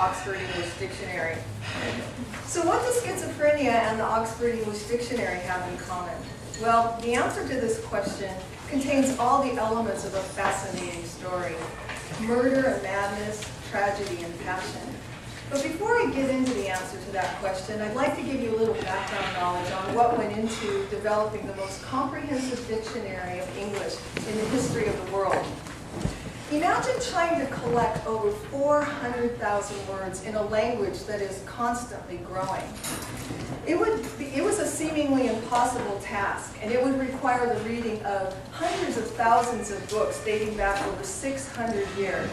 Oxford English Dictionary. So what does schizophrenia and the Oxford English Dictionary have in common? Well, the answer to this question contains all the elements of a fascinating story: murder and madness, tragedy and passion. But before I get into the answer to that question, I'd like to give you a little background knowledge on what went into developing the most comprehensive dictionary of English in the history of the world. Imagine trying to collect over 400,000 words in a language that is constantly growing. It was a seemingly impossible task, and it would require the reading of hundreds of thousands of books dating back over 600 years.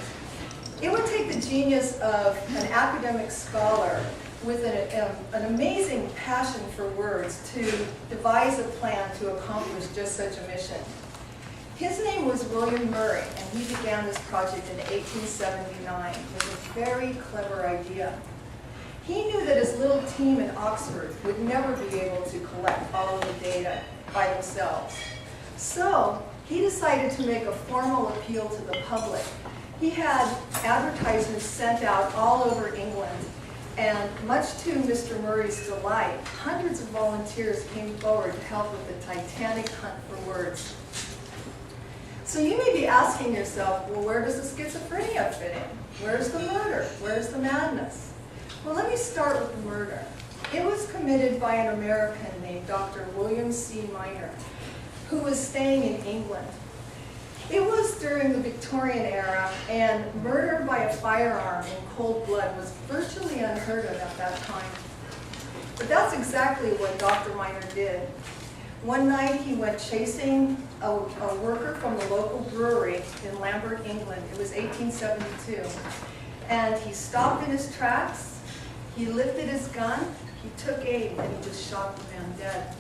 It would take the genius of an academic scholar with an amazing passion for words to devise a plan to accomplish just such a mission. His name was William Murray, and he began this project in 1879 with a very clever idea. He knew that his little team in Oxford would never be able to collect all of the data by themselves. So he decided to make a formal appeal to the public. He had advertisements sent out all over England, and much to Mr. Murray's delight, hundreds of volunteers came forward to help with the titanic hunt for words. So you may be asking yourself, well, where does the schizophrenia fit in? Where's the murder? Where's the madness? Well, let me start with the murder. It was committed by an American named Dr. William C. Miner, who was staying in England. It was during the Victorian era, and murder by a firearm in cold blood was virtually unheard of at that time. But that's exactly what Dr. Miner did. One night he went chasing a worker from the local brewery in Lambert, England. It was 1872. And he stopped in his tracks, he lifted his gun, he took aim, and he just shot the man dead.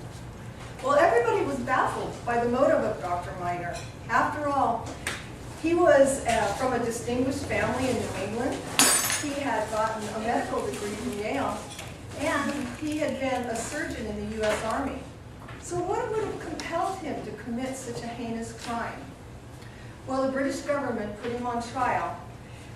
Well, everybody was baffled by the motive of Dr. Miner. After all, he was from a distinguished family in New England. He had gotten a medical degree from Yale, and he had been a surgeon in the U.S. Army. So what would have compelled him to commit such a heinous crime? Well, the British government put him on trial,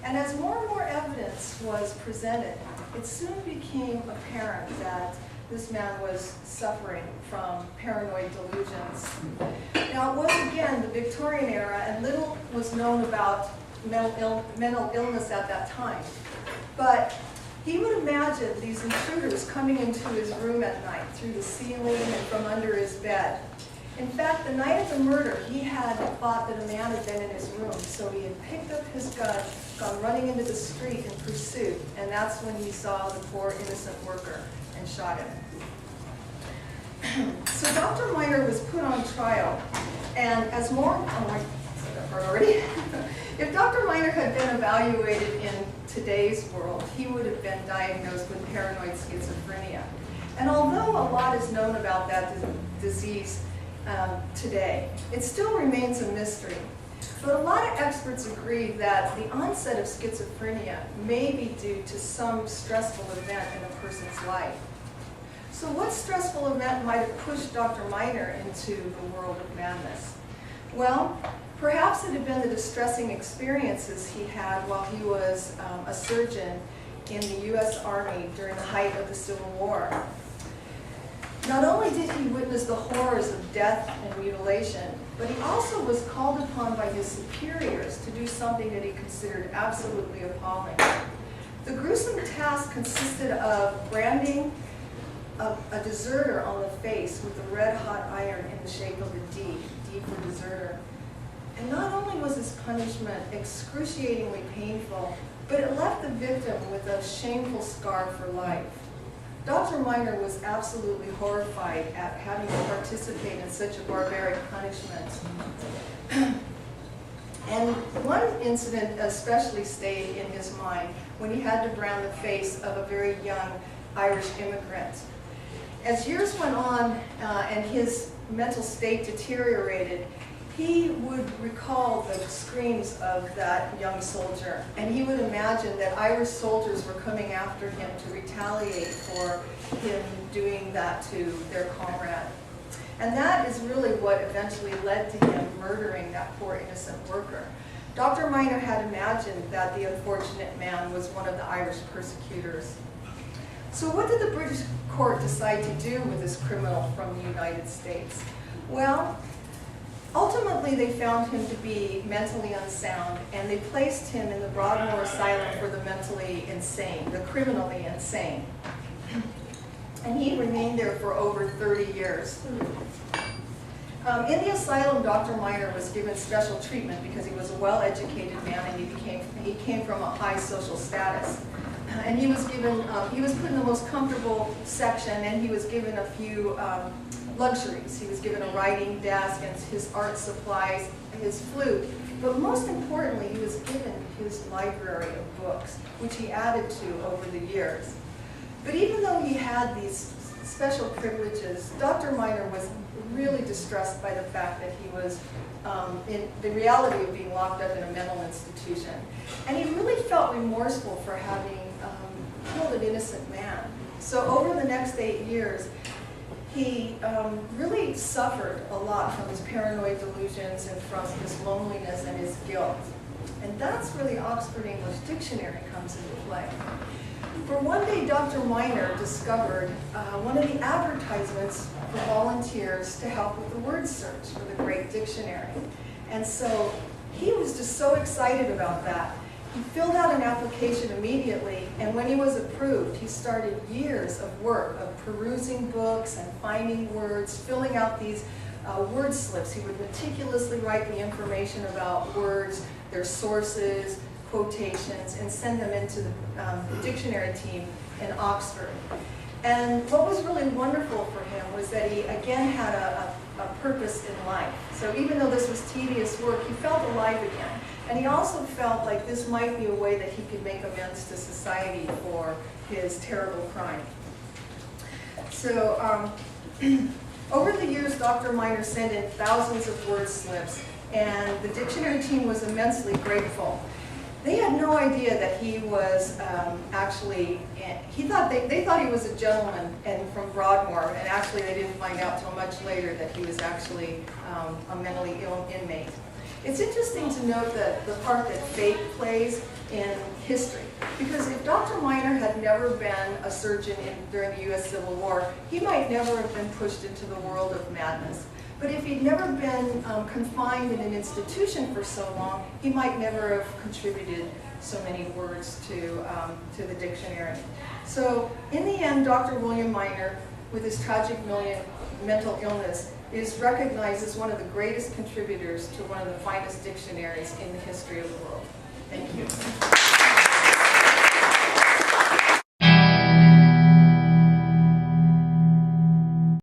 and as more and more evidence was presented, it soon became apparent that this man was suffering from paranoid delusions. Now, it was again the Victorian era, and little was known about mental illness at that time. But he would imagine these intruders coming into his room at night through the ceiling and from under his bed. In fact, the night of the murder, he had thought that a man had been in his room, so he had picked up his gun, gone running into the street in pursuit, and that's when he saw the poor innocent worker and shot him. So Dr. Miner was put on trial, and as more, oh, I said that part already. If Dr. Miner had been evaluated in today's world, he would have been diagnosed with paranoid schizophrenia. And although a lot is known about that disease today, it still remains a mystery. But a lot of experts agree that the onset of schizophrenia may be due to some stressful event in a person's life. So what stressful event might have pushed Dr. Miner into the world of madness? Well, perhaps it had been the distressing experiences he had while he was a surgeon in the U.S. Army during the height of the Civil War. Not only did he witness the horrors of death and mutilation, but he also was called upon by his superiors to do something that he considered absolutely appalling. The gruesome task consisted of branding a deserter on the face with a red-hot iron in the shape of a D for deserter. And not only was his punishment excruciatingly painful, but it left the victim with a shameful scar for life. Dr. Miner was absolutely horrified at having to participate in such a barbaric punishment. And one incident especially stayed in his mind when he had to brand the face of a very young Irish immigrant. As years went on and his mental state deteriorated, he would recall the screams of that young soldier, and he would imagine that Irish soldiers were coming after him to retaliate for him doing that to their comrade. And that is really what eventually led to him murdering that poor innocent worker. Dr. Minor had imagined that the unfortunate man was one of the Irish persecutors. So what did the British court decide to do with this criminal from the United States? Well, ultimately they found him to be mentally unsound, and they placed him in the Broadmoor Asylum for the mentally insane, the criminally insane. And he remained there for over 30 years. In the asylum, Dr. Minor was given special treatment because he was a well-educated man and he came from a high social status. And he was put in the most comfortable section, and he was given a few luxuries. He was given a writing desk and his art supplies, his flute. But most importantly, he was given his library of books, which he added to over the years. But even though he had these special privileges, Dr. Minor was really distressed by the fact that he was in the reality of being locked up in a mental institution. And he really felt remorseful for having killed an innocent man. So over the next 8 years, he really suffered a lot from his paranoid delusions and from his loneliness and his guilt. And that's where the Oxford English Dictionary comes into play. For one day, Dr. Minor discovered one of the advertisements for volunteers to help with the word search for the Great Dictionary. And so he was just so excited about that. He filled out an application immediately, and when he was approved, he started years of work of perusing books and finding words, filling out these word slips. He would meticulously write the information about words, their sources, quotations, and send them into the dictionary team in Oxford. And what was really wonderful for him was that he again had a purpose in life. So even though this was tedious work, he felt alive again. And he also felt like this might be a way that he could make amends to society for his terrible crime. So over the years, Dr. Minor sent in thousands of word slips, and the dictionary team was immensely grateful. They had no idea that he was they thought he was a gentleman and from Broadmoor, and actually they didn't find out till much later that he was actually a mentally ill inmate. It's interesting to note that the part that fate plays in history, because if Dr. Minor had never been a surgeon during the U.S. Civil War, he might never have been pushed into the world of madness. But if he'd never been confined in an institution for so long, he might never have contributed so many words to the dictionary. So in the end, Dr. William Minor, with his tragic mental illness, is recognized as one of the greatest contributors to one of the finest dictionaries in the history of the world. Thank you.